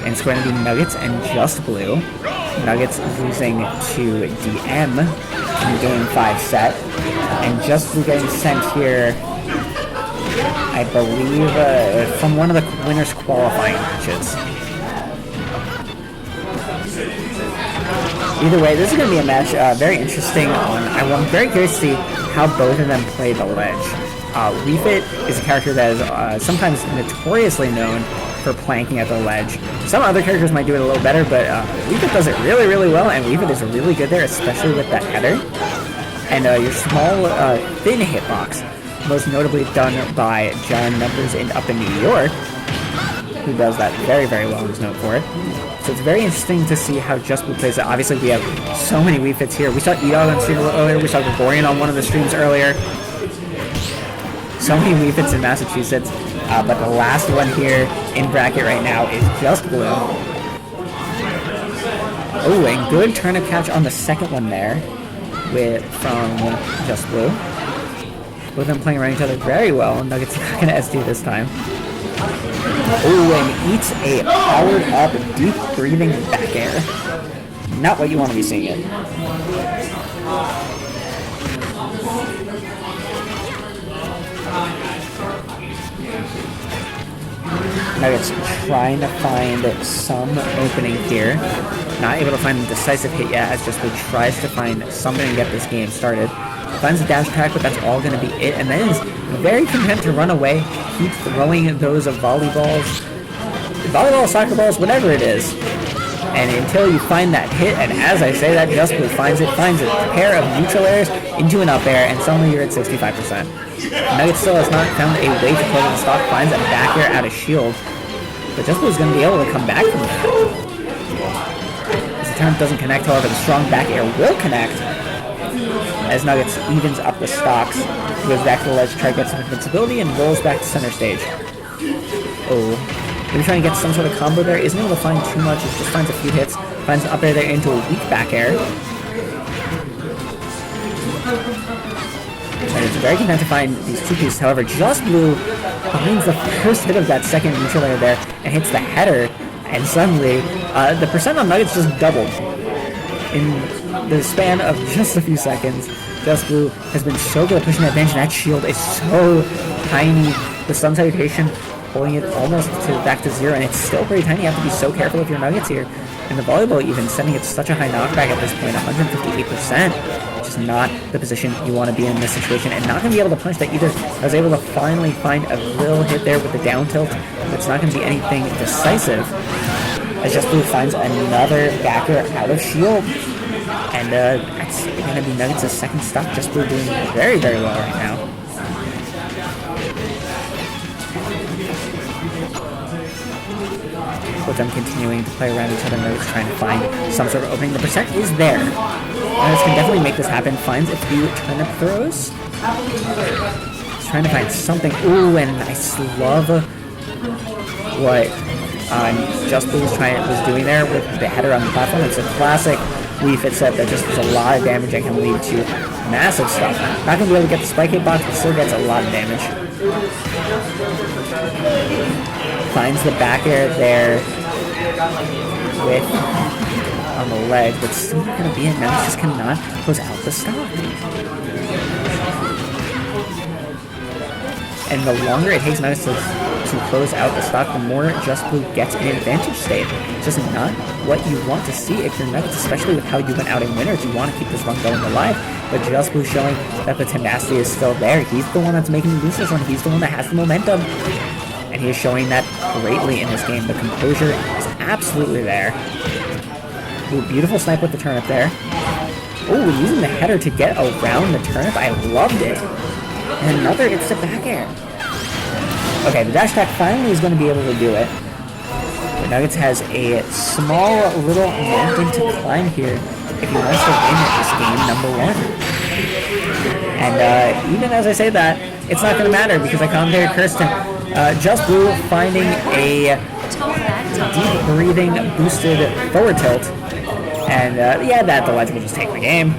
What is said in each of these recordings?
And it's going to be Nuggetz and Just Blue. Nuggetz losing to DM in Game 5 set. And Just Blue getting sent here, I believe, from one of the winners' qualifying matches. Either way, this is going to be a match very interesting. I'm very curious to see how both of them play the ledge. Weefit is a character that is sometimes notoriously known for planking at the ledge. Some other characters might do it a little better, but Weefit does it really, really well, and Weefit is really good there, especially with that header. And your small, thin hitbox, most notably done by John Numbers up in New York, who does that very, very well and is known for it. So it's very interesting to see how Just Blue plays it. Obviously, we have so many Weefits here. We saw E-Dog on stream a little earlier. We saw Gregorian on one of the streams earlier. So many Weefits in Massachusetts. But the last one here in bracket right now is Just Blue. Oh, and good turnip catch on the second one there from Just Blue. Both of them playing around each other very well. Nuggetz not going to SD this time. Oh, and eats a powered up, deep breathing back air. Not what you want to be seeing it. Nuggetz trying to find some opening here. Not able to find a decisive hit yet, as Just Blue tries to find something to get this game started. Finds a dash attack, but that's all going to be it. And then is very content to run away, keep throwing those volleyball, soccer balls, whatever it is. And until you find that hit, and as I say that, Just Blue finds a pair of neutral airs into an up air, and suddenly you're at 65%. Nuggetz still has not found a way to play the stock, finds a back air out of shield, but Just Blue is going to be able to come back from that. As the turn doesn't connect, however, the strong back air will connect, as Nuggetz evens up the stocks, goes back to the ledge to try to get some invincibility, and rolls back to center stage. Oh, maybe trying to get some sort of combo there, isn't able to find too much, just finds a few hits, finds an up air there into a weak back air. And it's very content to find these two pieces. However, Just Blue finds the first hit of that second neutral air there and hits the header, and suddenly the percent on Nuggetz just doubled. In the span of just a few seconds, Just Blue has been so good at pushing that bench, and that shield is so tiny. The stun salutation pulling it almost back to zero, and it's still very tiny. You have to be so careful with your Nuggetz here. And the volleyball even sending it such a high knockback at this point, 158%. Which is not the position you want to be in this situation, and not going to be able to punish that either. I was able to finally find a little hit there with the down tilt, but it's not going to be anything decisive. As Just Blue finds another backer out of shield. And that's going to be Nuggetz' second stock. Just Blue doing very, very well right now. With them continuing to play around each other, Nuggetz trying to find some sort of opening. The percent is there. Nuggetz can definitely make this happen. Finds a few turnip throws. He's trying to find something. Ooh, and I love what Just Blue was doing there with the header on the platform. It's a classic Weefit set that just does a lot of damage and can lead to massive stuff. Not going to be able to get the spike hitbox, but still gets a lot of damage. Finds the back air there with on the ledge, but still not going to be it. Now just cannot close out the stock. And the longer it takes Nuggetz to close out the stock, the more Just Blue gets an advantage state. It's just not what you want to see if you're Nuggetz, especially with how you went out in winners. You want to keep this run going alive, but Just Blue showing that the tenacity is still there. He's the one that's making you lose this run. He's the one that has the momentum. And he is showing that greatly in this game. The composure is absolutely there. Ooh, beautiful snipe with the turnip there. Oh, using the header to get around the turnip. I loved it. And another, it's the back air. Okay, the dash attack finally is going to be able to do it. But Nuggetz has a small little mountain to climb here if he wants to win this game number one. And even as I say that, it's not going to matter because I commentated Kirsten. Just Blue finding a deep breathing boosted forward tilt. And yeah, that the ledge will just take the game.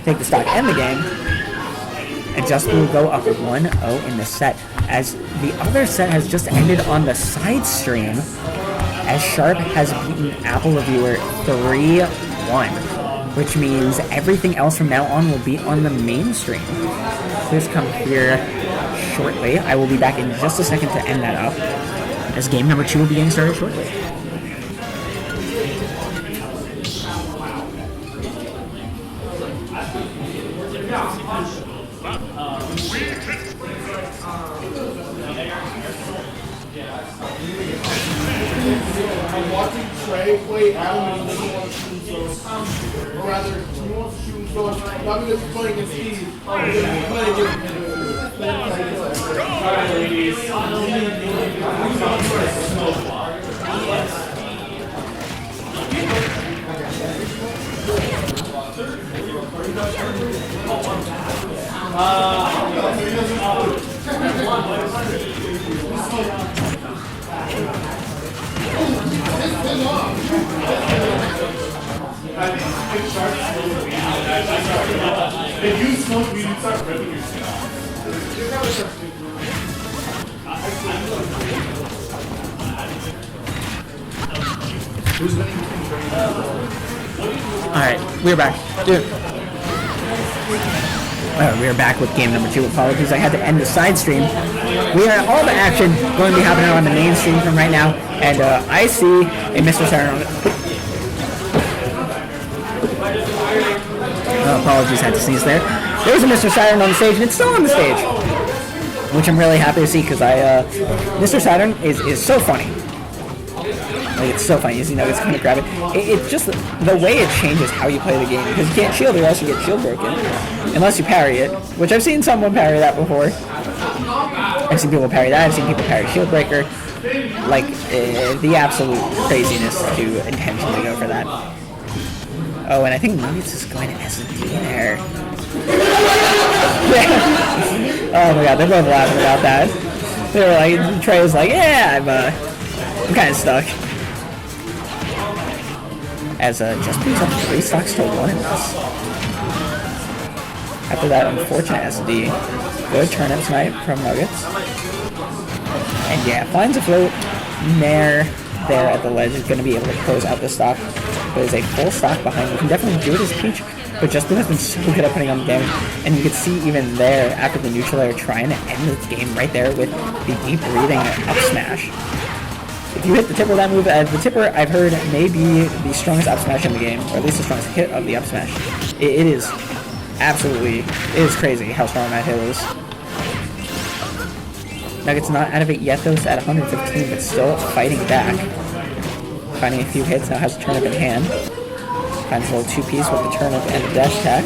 Take the stock and the game. And Just Blue will go up 1-0 in the set, as the other set has just ended on the side stream. as Sharp has beaten Apple Reviewer 3-1, which means everything else from now on will be on the main stream. Please come here shortly. I will be back in just a second to end that up, as game number 2 will be getting started shortly. I'm watching Trey play Adam and he doesn't want to shoot those. Or rather, he wants to shoot those. Not because he's playing against Steve. Because he's playing against if you smoke weed, you start ripping your skin off. Alright, we're back. Dude. We're back with game number 2. Apologies, I had to end the side stream. We are all the action going to be happening on the main stream from right now, and I see a Mr. Saturn. Apologies, had to sneeze there. There's a Mr. Saturn on the stage, and it's still on the stage, which I'm really happy to see because Mr. Saturn is so funny. Like, it's so funny. You see Nuggetz kind of grab it. It's just the way it changes how you play the game, because you can't shield or else you get shield broken, unless you parry it, which I've seen someone parry that before. I've seen people parry that. I've seen people parry shield breaker. Like the absolute craziness to intentionally go for that. Oh, and I think Nuggetz is going to SD there. Oh my god, they're both laughing about that. They were like, Trey was like, yeah, I'm kind of stuck. As just brings up 3 stocks to 1 in this. After that unfortunate SD, good turnip snipe from Nuggetz. And yeah, finds a float. Nair there at the ledge is going to be able to close out the stock. But there's a full stock behind. You can definitely do it as Peach, but Just Blue has been so good at putting on the damage. And you can see even there, after the neutral air, trying to end this game right there with the deep breathing up smash. If you hit the tipper that move, the tipper I've heard may be the strongest up smash in the game, or at least the strongest hit of the up smash. It is absolutely, it is crazy how strong that hit is. Nuggetz not out of it yet though, it's at 115, but still fighting back. Finding a few hits, now has a turnip in hand. Finds a little 2-piece with the turnip and the dash attack.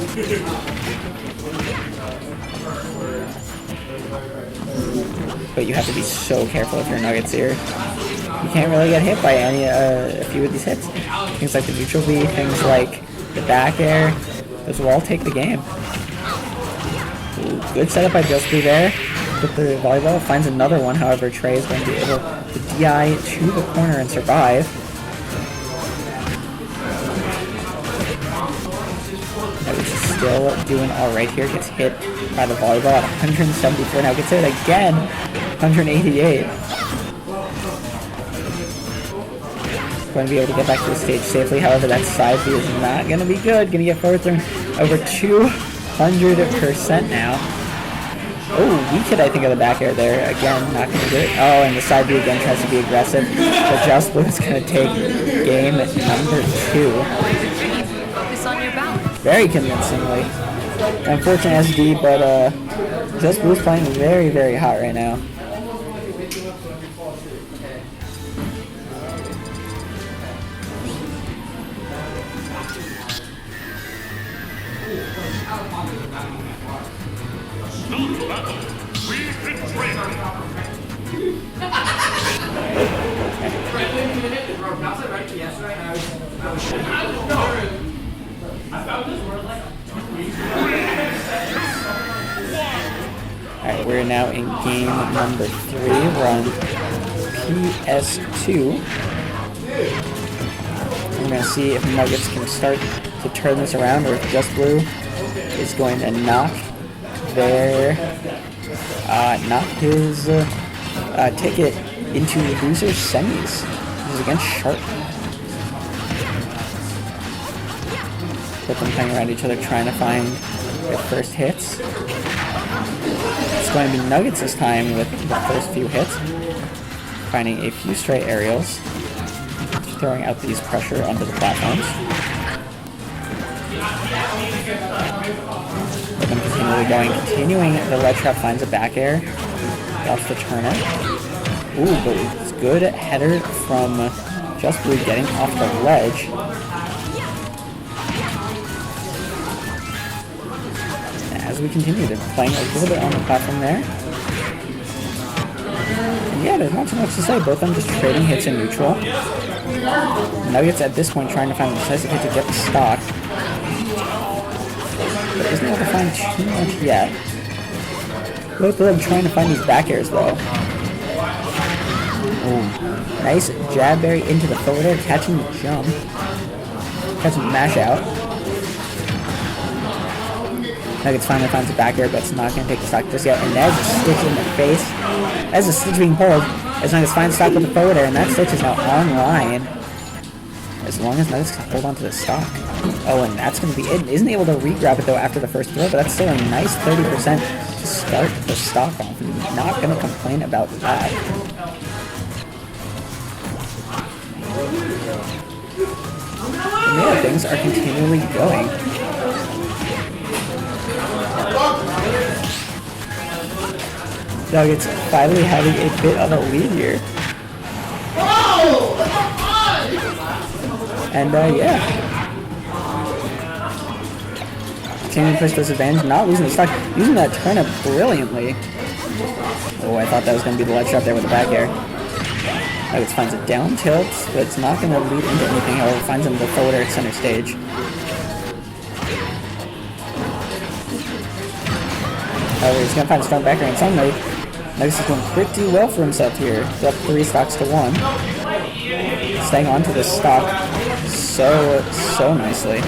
But you have to be so careful if you're Nuggetz here. You can't really get hit by any a few of these hits. Things like the neutral B, things like the back air, those will all take the game. Ooh, good setup by Just Blue there. With the volleyball, finds another one, however Trey is going to be able to DI to the corner and survive. Nuggetz is still doing alright here, gets hit by the volleyball at 174, now gets hit again, 188. Going to be able to get back to the stage safely, however that side B is not going to be good, going to get forward thrown over 200% now. Oh, weak hit I think of the back air there, again, not going to do it. Oh, and the side B again tries to be aggressive, but Just Blue is going to take game number 2. Focus on your balance. Very convincingly. Unfortunate SD, but Just Blue's playing very, very hot right now. Alright, we're now in game number 3. We're on PS2. We're going to see if Nuggetz can start to turn this around, or if Just Blue is going to knock his ticket into loser semis. is against Sharp. Both them playing around each other, trying to find their first hits. It's going to be Nuggetz this time with the first few hits. Finding a few stray aerials. Throwing out these pressure onto the platforms. But then continually going, continuing the ledge trap, finds a back air. Drops the turnip. Ooh, but it's good header from Just Blue getting off the ledge. As we continue, they're playing a little bit on the platform there. And yeah, there's not too much to say. Both of them just trading hits in neutral. Nuggetz at this point trying to find a decisive hit to get the stock. But isn't able to find too much yet. Both of them trying to find these back airs though. Ooh. Nice jab berry into the forward air, catching the jump. Catching the mash out. Nuggetz finally finds a back air, but it's not going to take the stock just yet. And there's a stitch in the face. There's a stitch being pulled. As Nuggetz finds stock with the forward air, and that stitch is now online. As long as Nuggetz can hold on to the stock. Oh, and that's going to be it. Isn't able to re-grab it though after the first throw, but that's still a nice 30% to start the stock off. And not going to complain about that. And yeah, things are continually going. Nuggetz finally having a bit of a lead here. And yeah. Continuing to push this advantage, not losing the stock, using that turnip brilliantly. Oh, I thought that was going to be the ledge trap there with the back air. Nuggetz finds a down tilt, but it's not going to lead into anything. However, finds him the forward air at center stage. However, he's going to find a strong back air in some way. Nuggetz is doing pretty well for himself here. He's up 3 stocks to 1. Staying onto this stock so nicely.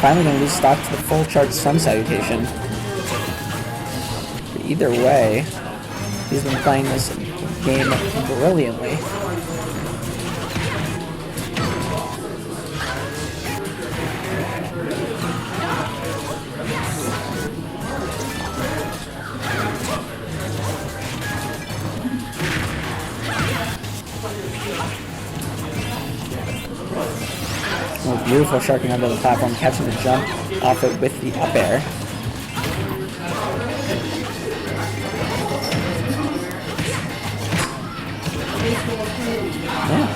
Finally going to lose stock to the full charge Sun Salutation. But either way, he's been playing this game brilliantly. Oh, beautiful sharking under the platform, catching the jump off it with the up air. Yeah.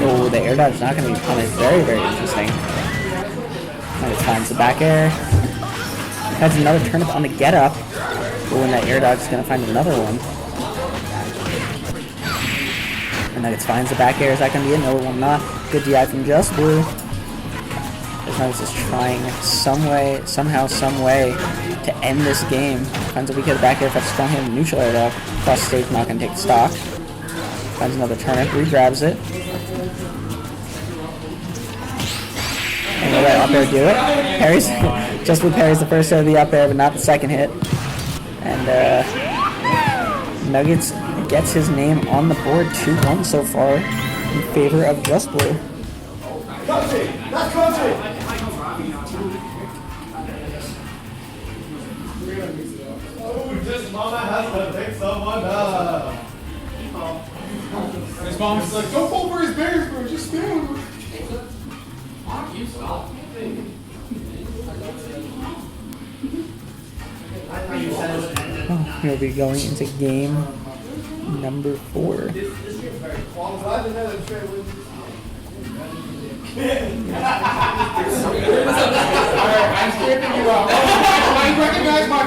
Oh, the air dodge is not going to be punished. Very interesting. Nuggetz finds the back air. Has another turnip on the get up. Oh, and that air dodge is going to find another one. And Nuggetz finds the back air. Is that going to be it? No, it will not. Good DI from Just Blue. As Nuggetz is trying somehow, some way to end this game. Finds a weak hit back air. That's a strong hit in the neutral air though. Cross stage, not going to take the stock. Finds another turnip, re-grabs it. And will that up air do it? Parries. Just Blue parries the first hit of the up air, but not the second hit. And Nuggetz gets his name on the board 2-1 so far in favor of Just Blue. Country! That's country! Oh, this mama has to pick someone up. His mom's like, don't pull for his bears, bro. Just stand. Oh, we'll be going into game number 4. Alright, I'm stripping you out. I recognize my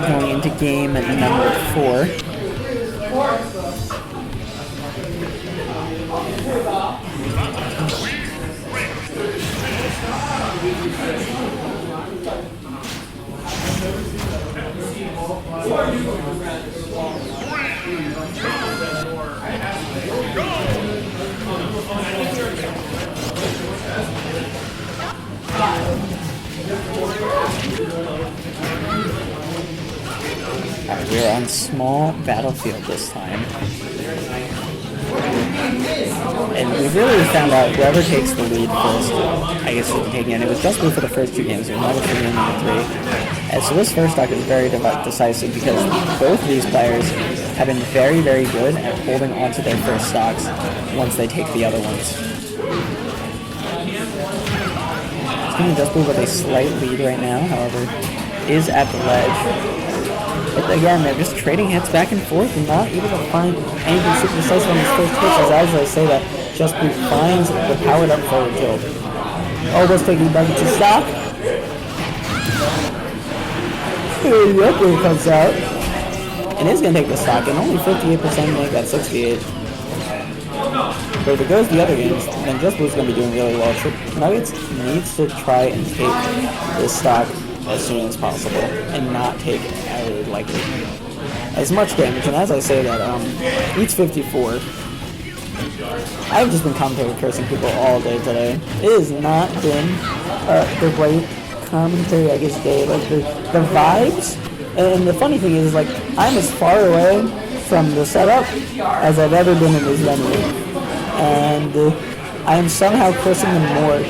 Going into game at number 4. Alright, we're on small battlefield this time. And we really found out whoever takes the lead first, I guess, is taking it. It was just blue for the first 2 games, it was Nuggetz for game number 3. And so this first stock is very decisive because both of these players have been very, very good at holding onto their first stocks once they take the other ones. Team just blue with a slight lead right now, however, is at the ledge. But again, they're just trading hits back and forth and not able to find anything super decisive on his first hits, as I say that just blue finds the powered up forward tilt. Almost taking Nuggetz' stock. The upgrade comes out. And is going to take the stock, and only 58% make that 68. But if it goes the other games, then just blue's going to be doing really well. Nuggetz needs to try and take this stock as soon as possible and not take as much damage. And as I say that, each 54. I've just been commentating cursing people all day today. It has not been the right commentary, I guess, day. Like the vibes. And the funny thing is, like, I'm as far away from the setup as I've ever been in this venue. And I am somehow cursing them more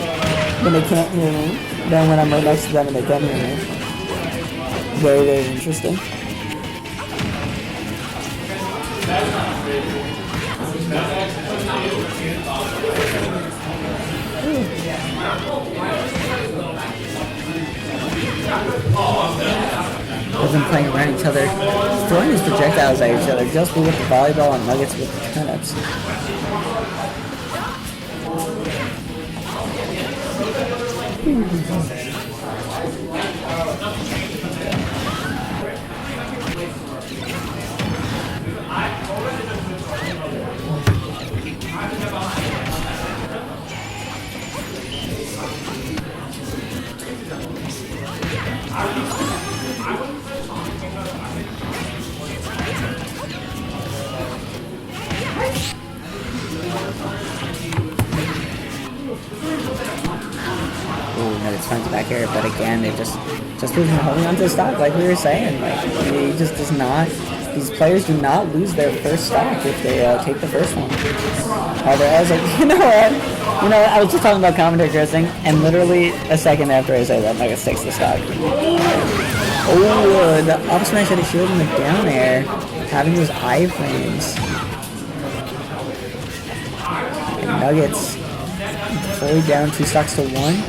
when they can't hear me than when I'm right next to them and they can hear me. Very, very interesting. They've been playing around each other, throwing these projectiles at each other, just with the volleyball and Nuggetz with the turnips. Nuggetz finds back here, but again, they just been holding onto the stock, like we were saying. Like, he just does not. These players do not lose their first stock if they take the first one. However, I was like, you know what? I was just talking about commentary cursing, and literally a second after I say that, Nuggetz takes the stock. Oh, the up smash at a shield in the down air, having those iframes. And Nuggetz fully down 2 stocks to 1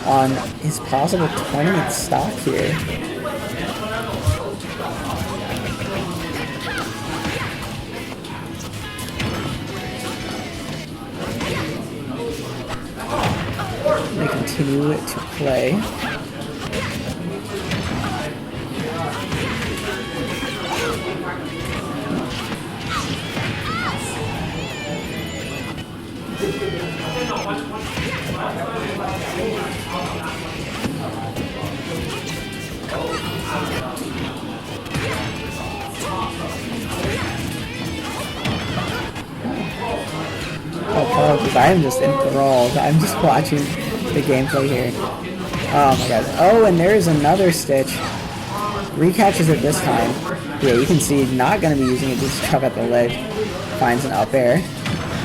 on his possible tournament stock here. They continue to play. Because I am just enthralled. I'm just watching the gameplay here. Oh my god. Oh, and there is another Stitch. Recatches it this time. Yeah, you can see not going to be using it just to chop at the ledge. Finds an up air.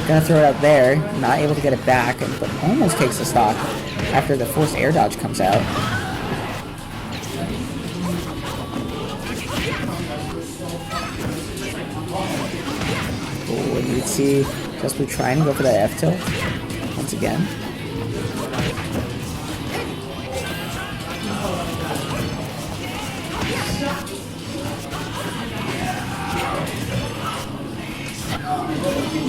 Gonna throw it out there. Not able to get it back, but almost takes the stock after the forced air dodge comes out. Oh, and you'd see Just Blue trying to go for that F tilt once again.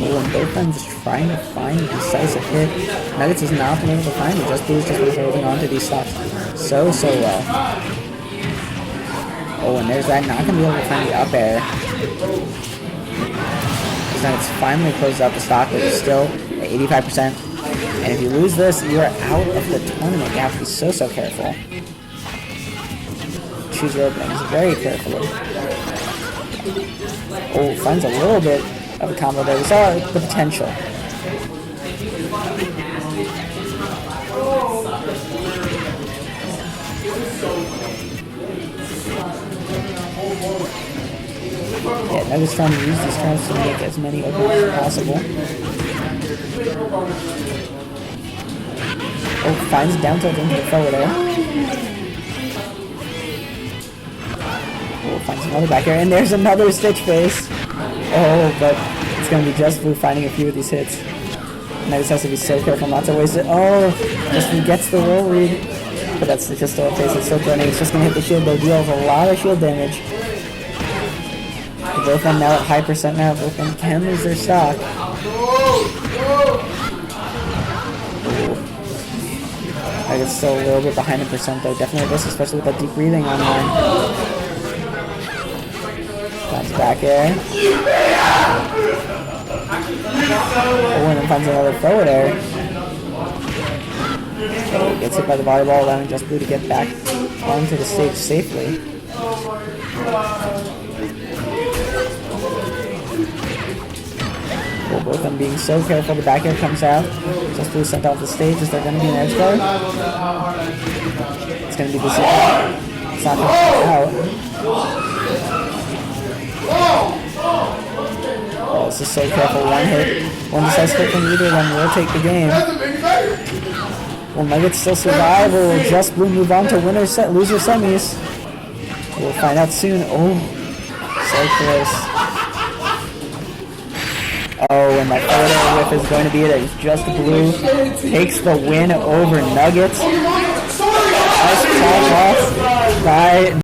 Oh, and both of them just trying to find a decisive hit. Nuggetz has not been able to find it. Just Blue has just been holding on to these stocks so well. Oh, and there's that. Not going to be able to find the up air. Because Nuggetz finally closes out the stock, but it's still at 85%. And if you lose this, you are out of the tournament. You have to be so careful. Choose your openings very carefully. Oh, finds a little bit of a combo there. We saw the potential. Yeah, Nuggetz trying to use these turns to make as many openings as possible. Oh, finds down tilt into the forward air. Oh, finds another back air, and there's another Stitch face. Oh, but it's going to be Just Blue finding a few of these hits. Nuggetz has to be so careful not to waste it. Oh, Just Blue gets the roll read. But that's just still a face. It's still running. It's just going to hit the shield. They'll deal a lot of shield damage. Both of them now at high percent now. Both of them can lose their stock. Nuggetz still a little bit behind the percent though. Definitely this, especially with that deep breathing online. Bounce back air. Oh, and then finds another forward air. Oh, gets hit by the volleyball, allowing Just Blue to get back onto the stage safely. Oh, both of them being so careful. The back air comes out. Just Blue sent off the stage. Is there going to be an edge guard? It's going to be the second. It's not going to come out. Oh, this is so careful. One hit. One decisive hit from either of them will take the game. Will Nuggetz still survive, or will Just Blue move on to loser semis? We'll find out soon. Oh, so close. Oh, and that forward air whiff is going to be it. It's Just Blue takes the win over Nuggetz. Nice call off by